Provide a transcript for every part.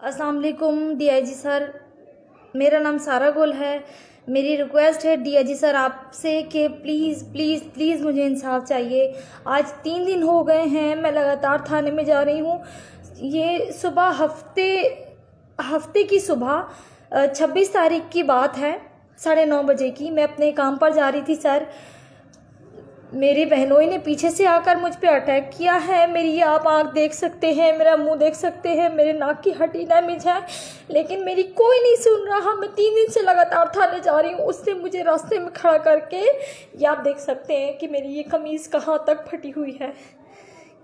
अस्सलाम वालेकुम DIG sir, मेरा नाम सारा गुल है। मेरी रिक्वेस्ट है डीआईजी सर आपसे कि प्लीज़ प्लीज़ प्लीज़ मुझे इंसाफ चाहिए। आज 3 दिन हो गए हैं, मैं लगातार थाने में जा रही हूँ। ये सुबह हफ्ते की सुबह 26 तारीख की बात है, 9:30 बजे की। मैं अपने काम पर जा रही थी सर। मेरी बहनोई ने पीछे से आकर मुझ पे अटैक किया है। मेरी ये आप आँख देख सकते हैं, मेरा मुंह देख सकते हैं, मेरे नाक की हड्डी डैमेज है, लेकिन मेरी कोई नहीं सुन रहा। मैं 3 दिन से लगातार थाने जा रही हूँ। उसने मुझे रास्ते में खड़ा करके, ये आप देख सकते हैं कि मेरी ये कमीज़ कहाँ तक फटी हुई है।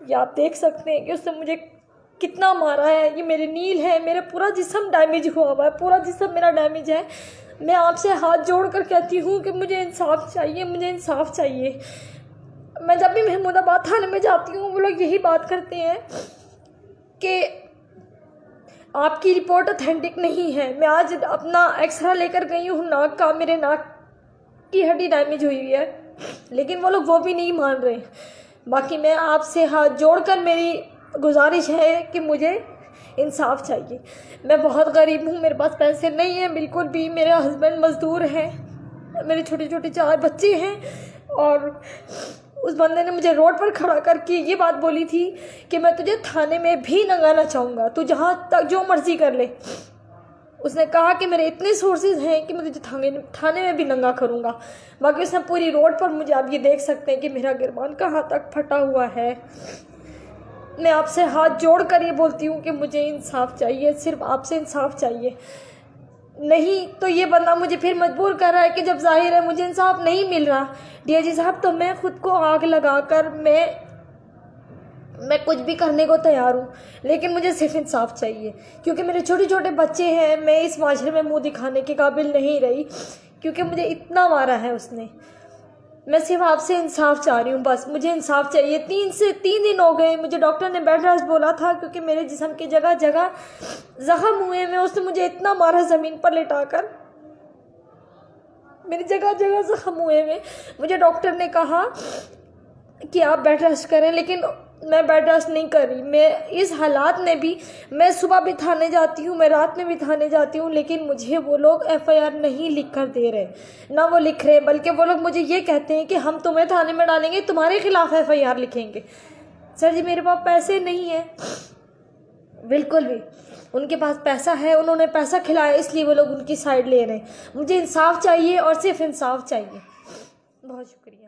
ये आप देख सकते हैं कि उसने मुझे कितना मारा है। ये मेरे नील है, मेरा पूरा जिस्म डैमेज हुआ हुआ है, पूरा जिस्म मेरा डैमेज है। मैं आपसे हाथ जोड़ कर कहती हूँ कि मुझे इंसाफ चाहिए, मुझे इंसाफ चाहिए। मैं जब भी महमूदाबाद थाने में जाती हूँ, वो लोग यही बात करते हैं कि आपकी रिपोर्ट ऑथेंटिक नहीं है। मैं आज अपना एक्सरा लेकर गई हूँ नाक का, मेरे नाक की हड्डी डैमेज हुई है, लेकिन वो लोग वो भी नहीं मान रहे। बाकी मैं आपसे हाथ जोड़कर मेरी गुजारिश है कि मुझे इंसाफ चाहिए। मैं बहुत गरीब हूँ, मेरे पास पैसे नहीं हैं बिल्कुल भी। मेरे हस्बैंड मज़दूर हैं, मेरे छोटे छोटे 4 बच्चे हैं, और उस बंदे ने मुझे रोड पर खड़ा करके ये बात बोली थी कि मैं तुझे थाने में भी नंगाना चाहूँगा, तू जहाँ तक जो मर्जी कर ले। उसने कहा कि मेरे इतने सोर्सेज हैं कि मैं तुझे थाने में भी नंगा करूँगा। बाकी उसने पूरी रोड पर मुझे, आप ये देख सकते हैं कि मेरा गिरबान कहाँ तक फटा हुआ है। मैं आपसे हाथ जोड़ कर ये बोलती हूँ कि मुझे इंसाफ चाहिए, सिर्फ आपसे इंसाफ चाहिए। नहीं तो ये बंदा मुझे फिर मजबूर कर रहा है कि जब जाहिर है मुझे इंसाफ नहीं मिल रहा डीआईजी साहब, तो मैं खुद को आग लगाकर मैं कुछ भी करने को तैयार हूँ, लेकिन मुझे सिर्फ इंसाफ चाहिए। क्योंकि मेरे छोटे छोटे बच्चे हैं, मैं इस माशरे में मुंह दिखाने के काबिल नहीं रही, क्योंकि मुझे इतना मारा है उसने। मैं सिर्फ आपसे इंसाफ चाह रही हूँ, बस मुझे इंसाफ चाहिए। 3 दिन हो गए, मुझे डॉक्टर ने बेड रेस्ट बोला था, क्योंकि मेरे जिस्म की जगह जगह जख्म हुए में उसने मुझे इतना मारा ज़मीन पर लेटाकर, मेरी जगह जगह जख्म हुए में। मुझे डॉक्टर ने कहा कि आप बेड रेस्ट करें, लेकिन मैं बेड रेस्ट नहीं कर रही। मैं इस हालात में भी, मैं सुबह भी थाने जाती हूँ, मैं रात में भी थाने जाती हूँ, लेकिन मुझे वो लोग एफआईआर नहीं लिख कर दे रहे, ना वो लिख रहे, बल्कि वो लोग मुझे ये कहते हैं कि हम तुम्हें थाने में डालेंगे, तुम्हारे खिलाफ एफआईआर लिखेंगे। सर जी, मेरे पास पैसे नहीं है बिल्कुल भी। उनके पास पैसा है, उन्होंने पैसा खिलाया, इसलिए वो लोग उनकी साइड ले रहे हैं। मुझे इंसाफ चाहिए और सिर्फ इंसाफ चाहिए। बहुत शुक्रिया।